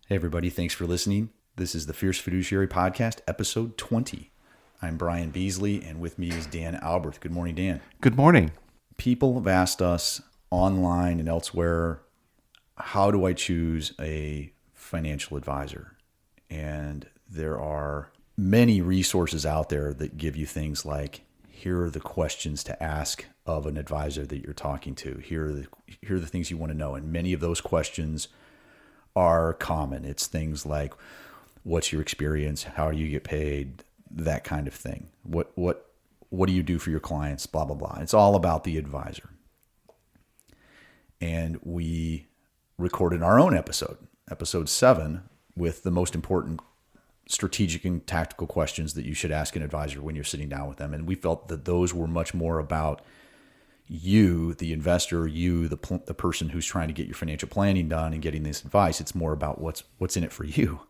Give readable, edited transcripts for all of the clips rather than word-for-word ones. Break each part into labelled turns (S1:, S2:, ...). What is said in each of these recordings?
S1: Hey, everybody. Thanks for listening. This is the Fierce Fiduciary Podcast, episode 20. I'm Brian Beasley, and with me is Dan Alberth. Good morning, Dan.
S2: Good morning.
S1: People have asked us online and elsewhere, how do I choose a financial advisor? And there are many resources out there that give you things like, here are the questions to ask of an advisor that you're talking to. Here are the things you want to know. And many of those questions are common. It's things like, what's your experience? How do you get paid? That kind of thing. What do you do for your clients? Blah, blah, blah. It's all about the advisor. And we recorded our own episode 7, with the most important strategic and tactical questions that you should ask an advisor when you're sitting down with them. And we felt that those were much more about you, the investor, you, the person who's trying to get your financial planning done and getting this advice. It's more about what's in it for you.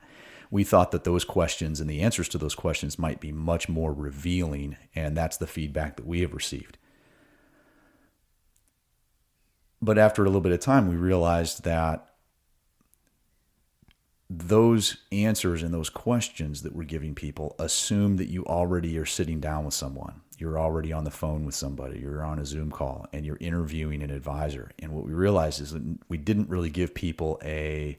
S1: We thought that those questions and the answers to those questions might be much more revealing, and that's the feedback that we have received. But after a little bit of time, we realized that those answers and those questions that we're giving people assume that you already are sitting down with someone. You're already on the phone with somebody. You're on a Zoom call and you're interviewing an advisor. And what we realized is that we didn't really give people any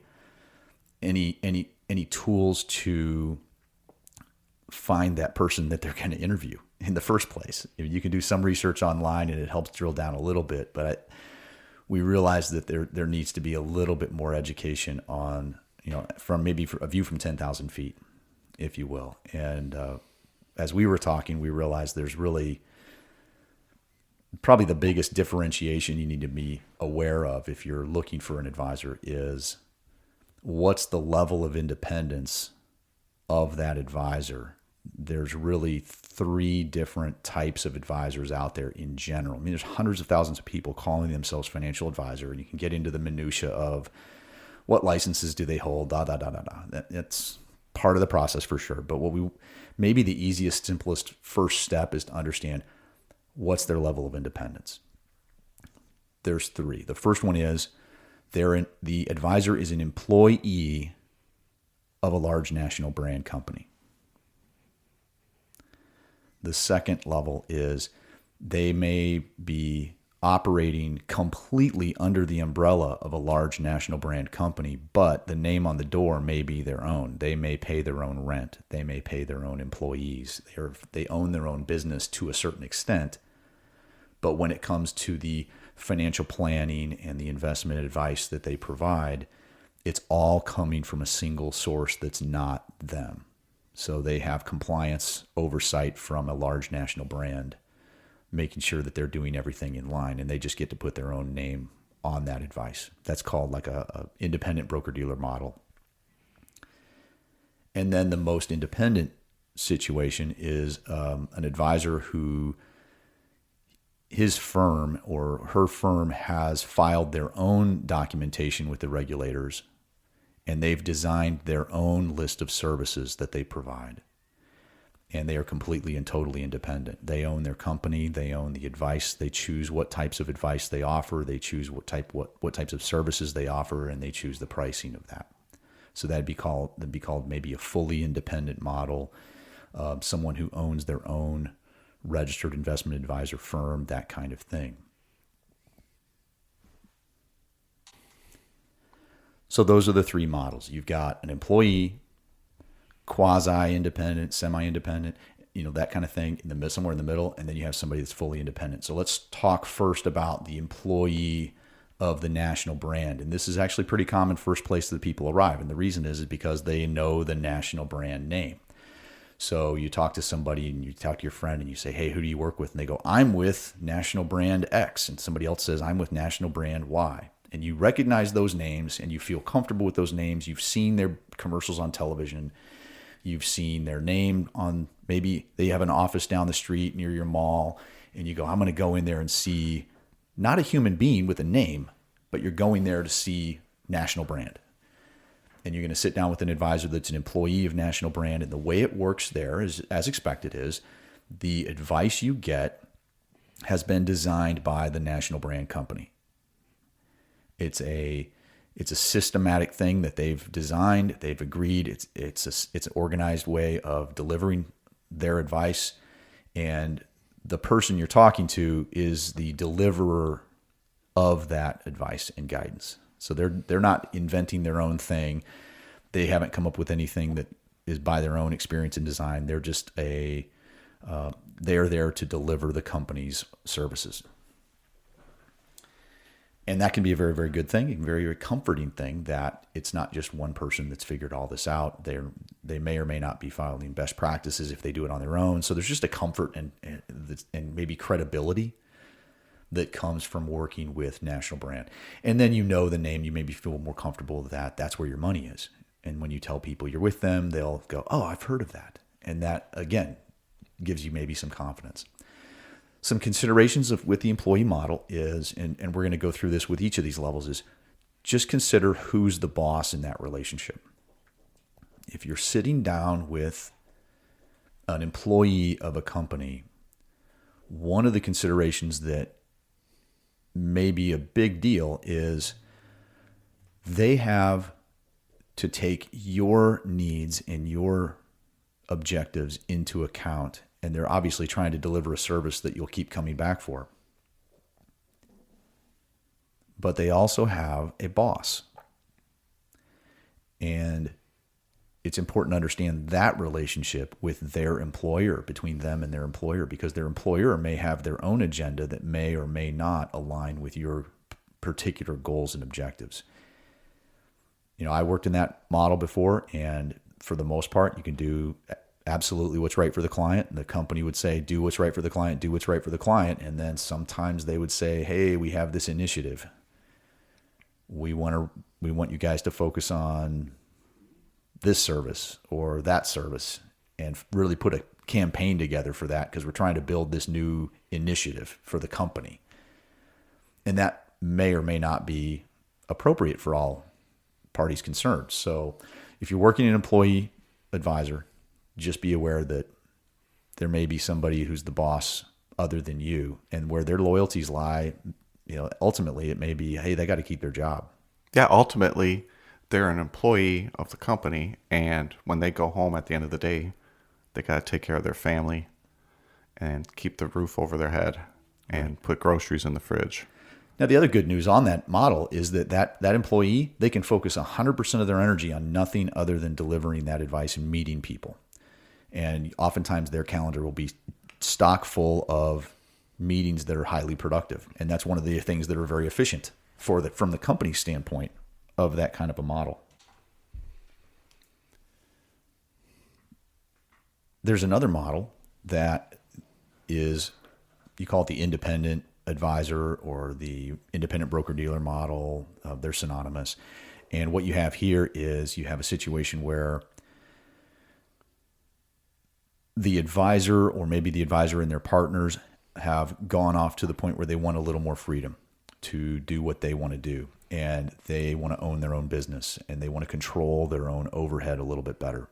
S1: tools to find that person that they're going to interview in the first place. You can do some research online and it helps drill down a little bit, but we realized that there needs to be a little bit more education on, from maybe a view from 10,000 feet, if you will. And as we were talking, we realized there's really probably the biggest differentiation you need to be aware of if you're looking for an advisor is what's the level of independence of that advisor. There's really 3 different types of advisors out there in general. I mean, there's hundreds of thousands of people calling themselves financial advisor, and you can get into the minutia of what licenses do they hold, That's part of the process for sure. But maybe the easiest, simplest first step is to understand what's their level of independence. There's 3. The first one is the advisor is an employee of a large national brand company. The second level is they may be operating completely under the umbrella of a large national brand company, but the name on the door may be their own. They may pay their own rent. They may pay their own employees. They own their own business to a certain extent. But when it comes to the financial planning and the investment advice that they provide, it's all coming from a single source that's not them. So they have compliance oversight from a large national brand, making sure that they're doing everything in line, and they just get to put their own name on that advice. That's called like a independent broker-dealer model. And then the most independent situation is an advisor who his firm or her firm has filed their own documentation with the regulators, and they've designed their own list of services that they provide. And they are completely and totally independent. They own their company. They own the advice. They choose what types of advice they offer. They choose what types of services they offer, and they choose the pricing of that. So that'd be called maybe a fully independent model. Someone who owns their own registered investment advisor firm, that kind of thing. So those are the 3 models. You've got an employee, quasi-independent, semi-independent, that kind of thing, somewhere in the middle, and then you have somebody that's fully independent. So let's talk first about the employee of the national brand. And this is actually pretty common first place that people arrive. And the reason is because they know the national brand name. So you talk to somebody and you talk to your friend and you say, hey, who do you work with? And they go, I'm with national brand X. And somebody else says, I'm with national brand Y. And you recognize those names and you feel comfortable with those names. You've seen their commercials on television. You've seen their name on, maybe they have an office down the street near your mall, and you go, I'm going to go in there and see not a human being with a name, but you're going there to see national brand. And you're going to sit down with an advisor that's an employee of national brand. And the way it works there is, as expected, is the advice you get has been designed by the national brand company. It's It's a systematic thing that they've designed. They've agreed. It's an organized way of delivering their advice, and the person you're talking to is the deliverer of that advice and guidance. So they're not inventing their own thing. They haven't come up with anything that is by their own experience and design. They're just they're there to deliver the company's services. And that can be a very, very good thing, a very, very comforting thing that it's not just one person that's figured all this out. They may or may not be following best practices if they do it on their own. So there's just a comfort and maybe credibility that comes from working with national brand. And then the name, you maybe feel more comfortable with that. That's where your money is. And when you tell people you're with them, they'll go, oh, I've heard of that. And that, again, gives you maybe some confidence. Some considerations with the employee model is, and we're going to go through this with each of these levels, is just consider who's the boss in that relationship. If you're sitting down with an employee of a company, one of the considerations that may be a big deal is they have to take your needs and your objectives into account. And they're obviously trying to deliver a service that you'll keep coming back for. But they also have a boss. And it's important to understand that relationship with their employer, between them and their employer, because their employer may have their own agenda that may or may not align with your particular goals and objectives. I worked in that model before, and for the most part, you can do absolutely what's right for the client. And the company would say, do what's right for the client, do what's right for the client. And then sometimes they would say, hey, we have this initiative. We want you guys to focus on this service or that service, and really put a campaign together for that, because we're trying to build this new initiative for the company. And that may or may not be appropriate for all parties concerned. So if you're working an employee advisor, just be aware that there may be somebody who's the boss other than you, and where their loyalties lie, ultimately it may be, hey, they got to keep their job.
S2: Yeah, ultimately they're an employee of the company, and when they go home at the end of the day, they got to take care of their family and keep the roof over their head and put groceries in the fridge.
S1: Now, the other good news on that model is that employee, they can focus 100% of their energy on nothing other than delivering that advice and meeting people. And oftentimes their calendar will be stock full of meetings that are highly productive. And that's one of the things that are very efficient from the company standpoint of that kind of a model. There's another model that is, you call it the independent advisor or the independent broker-dealer model. They're synonymous. And what you have here is you have a situation where the advisor, or maybe the advisor and their partners, have gone off to the point where they want a little more freedom to do what they want to do. And they want to own their own business, and they want to control their own overhead a little bit better.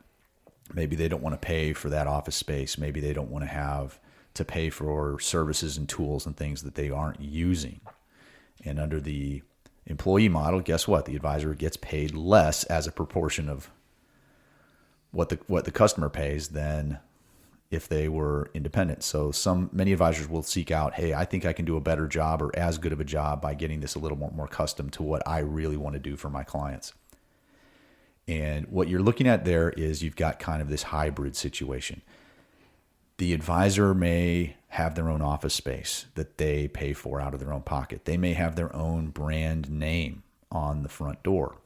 S1: Maybe they don't want to pay for that office space. Maybe they don't want to have to pay for services and tools and things that they aren't using. And under the employee model, guess what? The advisor gets paid less as a proportion of what the customer pays than if they were independent. So many advisors will seek out, hey, I think I can do a better job or as good of a job by getting this a little more custom to what I really want to do for my clients. And what you're looking at there is you've got kind of this hybrid situation. The advisor may have their own office space that they pay for out of their own pocket. They may have their own brand name on the front door.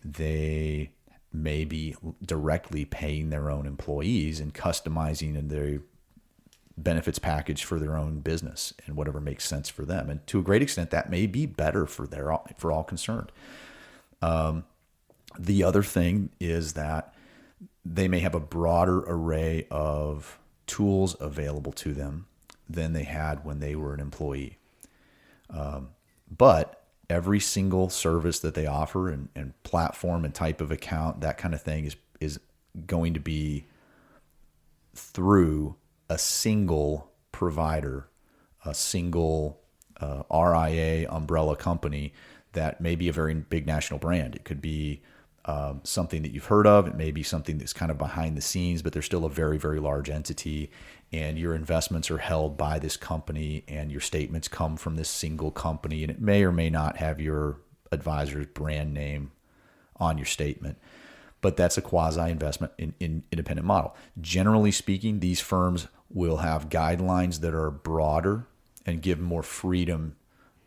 S1: They may be directly paying their own employees and customizing their benefits package for their own business and whatever makes sense for them. And to a great extent, that may be better for all concerned. The other thing is that they may have a broader array of tools available to them than they had when they were an employee. But every single service that they offer and platform and type of account, that kind of thing is going to be through a single provider, a single RIA umbrella company that may be a very big national brand. It could be something that you've heard of. It may be something that's kind of behind the scenes, but they're still a very, very large entity. And your investments are held by this company and your statements come from this single company. And it may or may not have your advisor's brand name on your statement. But that's a quasi-investment in independent model. Generally speaking, these firms will have guidelines that are broader and give more freedom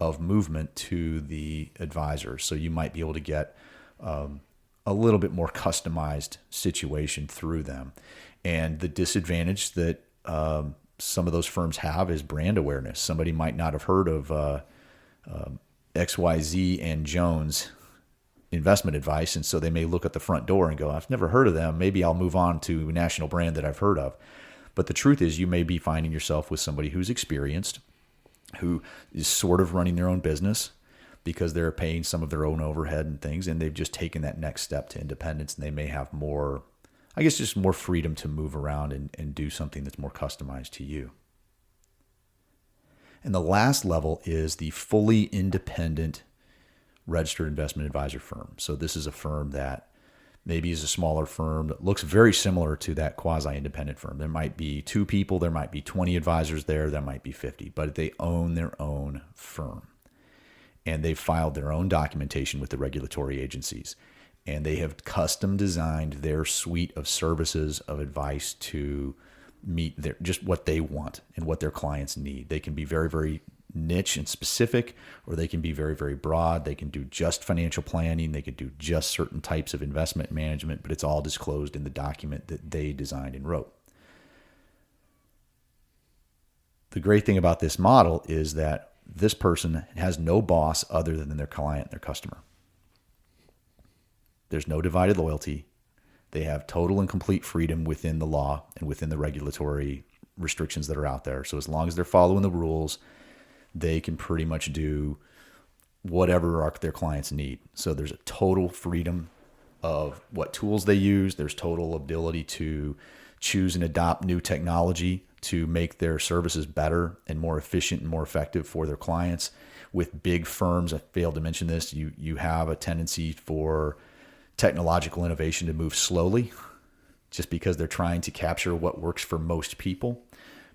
S1: of movement to the advisor. So you might be able to get a little bit more customized situation through them. And the disadvantage that some of those firms have is brand awareness. Somebody might not have heard of XYZ and Jones investment advice, and so they may look at the front door and go, I've never heard of them. Maybe I'll move on to a national brand that I've heard of. But the truth is, you may be finding yourself with somebody who's experienced, who is sort of running their own business because they're paying some of their own overhead and things, and they've just taken that next step to independence, and they may have more, I guess, just more freedom to move around and do something that's more customized to you. And the last level is the fully independent registered investment advisor firm. So this is a firm that maybe is a smaller firm that looks very similar to that quasi-independent firm. There might be 2 people, there might be 20 advisors there might be 50, but they own their own firm. And they've filed their own documentation with the regulatory agencies. And they have custom designed their suite of services of advice to meet their just what they want and what their clients need. They can be very, very niche and specific, or they can be very, very broad. They can do just financial planning. They could do just certain types of investment management, but it's all disclosed in the document that they designed and wrote. The great thing about this model is that this person has no boss other than their client and their customer. There's no divided loyalty. They have total and complete freedom within the law and within the regulatory restrictions that are out there. So as long as they're following the rules, they can pretty much do whatever their clients need. So there's a total freedom of what tools they use. There's total ability to choose and adopt new technology to make their services better and more efficient and more effective for their clients. With big firms, I failed to mention this, you have a tendency for technological innovation to move slowly just because they're trying to capture what works for most people.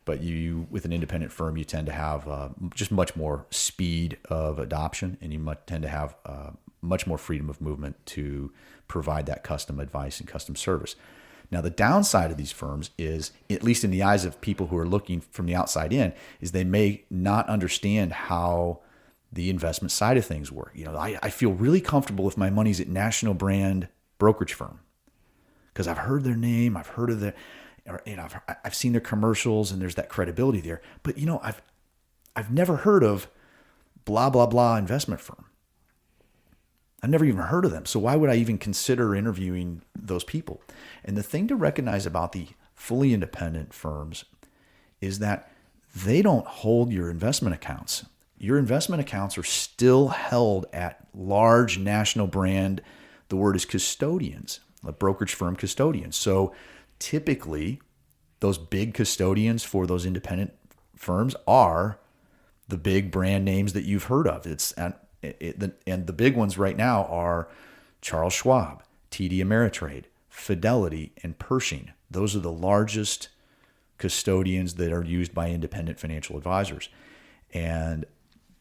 S1: But you, with an independent firm, you tend to have just much more speed of adoption, and you tend to have much more freedom of movement to provide that custom advice and custom service. Now, the downside of these firms is, at least in the eyes of people who are looking from the outside in, is they may not understand how the investment side of things work. You know, I feel really comfortable if my money's at national brand brokerage firm because I've heard their name, I've heard of their, you know, I've seen their commercials, and there's that credibility there. But you know, I've never heard of blah blah blah investment firm. I've never even heard of them. So why would I even consider interviewing those people? And the thing to recognize about the fully independent firms is that they don't hold your investment accounts. Your investment accounts are still held at large national brand. The word is custodians, a brokerage firm custodians. So typically, those big custodians for those independent firms are the big brand names that you've heard of. And the big ones right now are Charles Schwab, TD Ameritrade, Fidelity, and Pershing. Those are the largest custodians that are used by independent financial advisors. And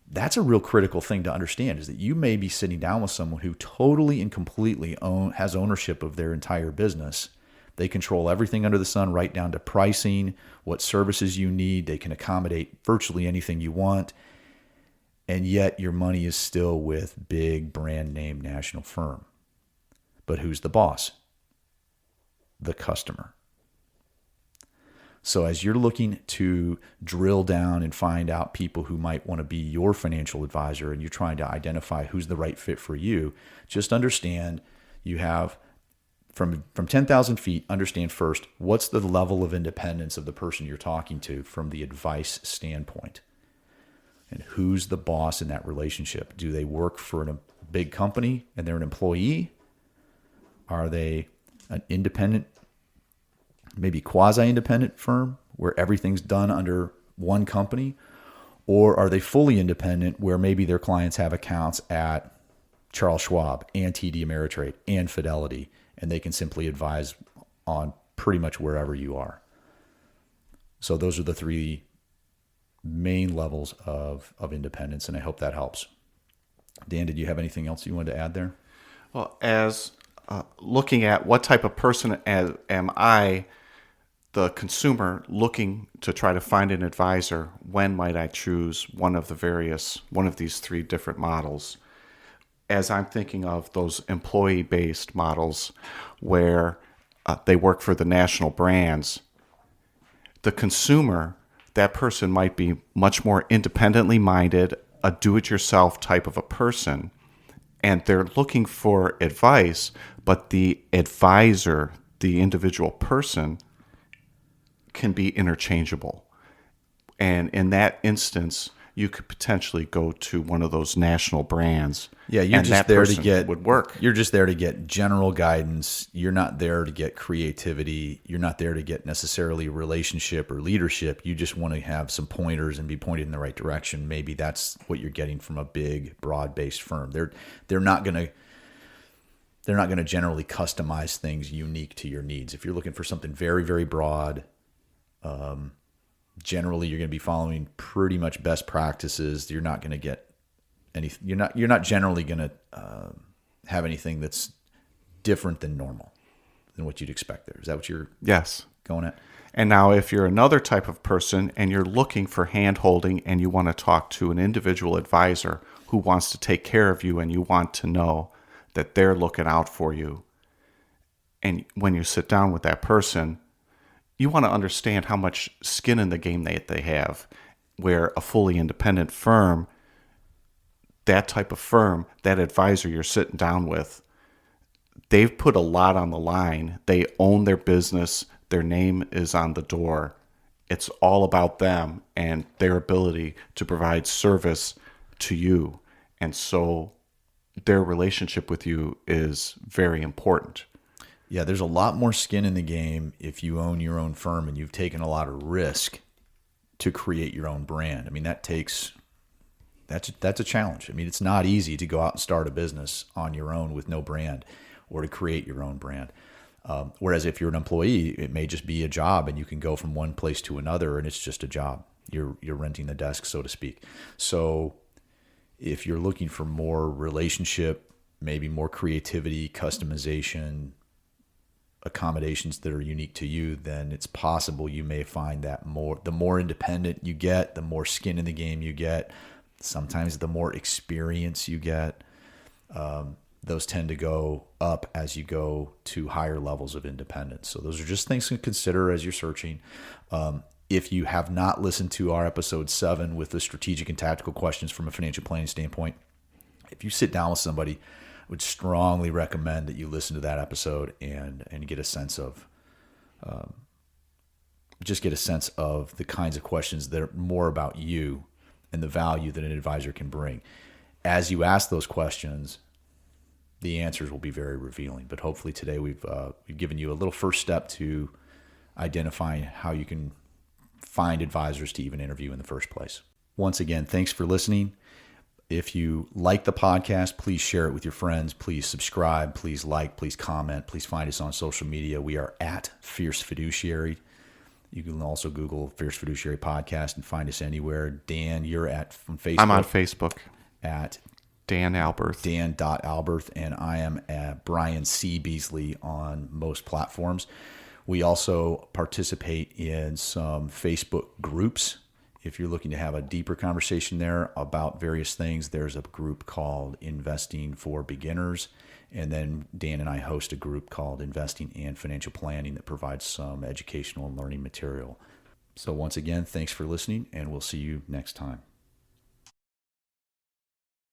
S1: that's a real critical thing to understand, is that you may be sitting down with someone who totally and completely has ownership of their entire business. They control everything under the sun, right down to pricing, what services you need. They can accommodate virtually anything you want. And yet your money is still with big brand name national firm. But who's the boss? The customer. So as you're looking to drill down and find out people who might want to be your financial advisor, and you're trying to identify who's the right fit for you, just understand you have from 10,000 feet, understand first, what's the level of independence of the person you're talking to from the advice standpoint? And who's the boss in that relationship? Do they work for a big company and they're an employee? Are they an independent, maybe quasi-independent firm where everything's done under one company? Or are they fully independent where maybe their clients have accounts at Charles Schwab and TD Ameritrade and Fidelity, and they can simply advise on pretty much wherever you are. So those are the three main levels of independence, and I hope that helps. Dan, did you have anything else you wanted to add there?
S2: Well, as looking at what type of person am I, the consumer, looking to try to find an advisor, when might I choose one of these three different models? As I'm thinking of those employee-based models where they work for the national brands, the consumer, that person might be much more independently minded, a do-it-yourself type of a person, and they're looking for advice, but the advisor, the individual person, can be interchangeable. And in that instance, you could potentially go to one of those national brands.
S1: Yeah, you're
S2: and
S1: just
S2: that
S1: there to
S2: person
S1: get
S2: would work.
S1: You're just there to get general guidance. You're not there to get creativity. You're not there to get necessarily relationship or leadership. You just want to have some pointers and be pointed in the right direction. Maybe that's what you're getting from a big, broad-based firm. They're not going to generally customize things unique to your needs. If you're looking for something very, very broad, generally you're going to be following pretty much best practices. You're not going to get anything. You're not generally going to have anything that's different than normal, than what you'd expect there. Is that what you're
S2: Yes.
S1: going at?
S2: And now if you're another type of person and you're looking for hand-holding and you want to talk to an individual advisor who wants to take care of you and you want to know that they're looking out for you, and when you sit down with that person, you want to understand how much skin in the game they have, where a fully independent firm, that type of firm, that advisor you're sitting down with, they've put a lot on the line. They own their business. Their name is on the door. It's all about them and their ability to provide service to you. And so their relationship with you is very important.
S1: Yeah, there's a lot more skin in the game if you own your own firm and you've taken a lot of risk to create your own brand. I mean, that's a challenge. I mean, it's not easy to go out and start a business on your own with no brand or to create your own brand. Whereas if you're an employee, it may just be a job and you can go from one place to another and it's just a job. You're renting the desk, so to speak. So if you're looking for more relationship, maybe more creativity, customization, accommodations that are unique to you, then it's possible you may find that the more independent you get, the more skin in the game you get, sometimes the more experience you get, those tend to go up as you go to higher levels of independence. So those are just things to consider as you're searching. If you have not listened to our episode 7 with the strategic and tactical questions from a financial planning standpoint, if you sit down with somebody, I would strongly recommend that you listen to that episode and get a sense of the kinds of questions that are more about you and the value that an advisor can bring. As you ask those questions, the answers will be very revealing. But hopefully today we've given you a little first step to identifying how you can find advisors to even interview in the first place. Once again, thanks for listening. If you like the podcast, please share it with your friends. Please subscribe. Please like. Please comment. Please find us on social media. We are at Fierce Fiduciary. You can also Google Fierce Fiduciary Podcast and find us anywhere. Dan, you're from Facebook.
S2: I'm on Facebook
S1: at
S2: Dan Alberth.
S1: Dan.Alberth, and I am at Brian C. Beasley on most platforms. We also participate in some Facebook groups. If you're looking to have a deeper conversation there about various things, there's a group called Investing for Beginners. And then Dan and I host a group called Investing and Financial Planning that provides some educational and learning material. So once again, thanks for listening, and we'll see you next time.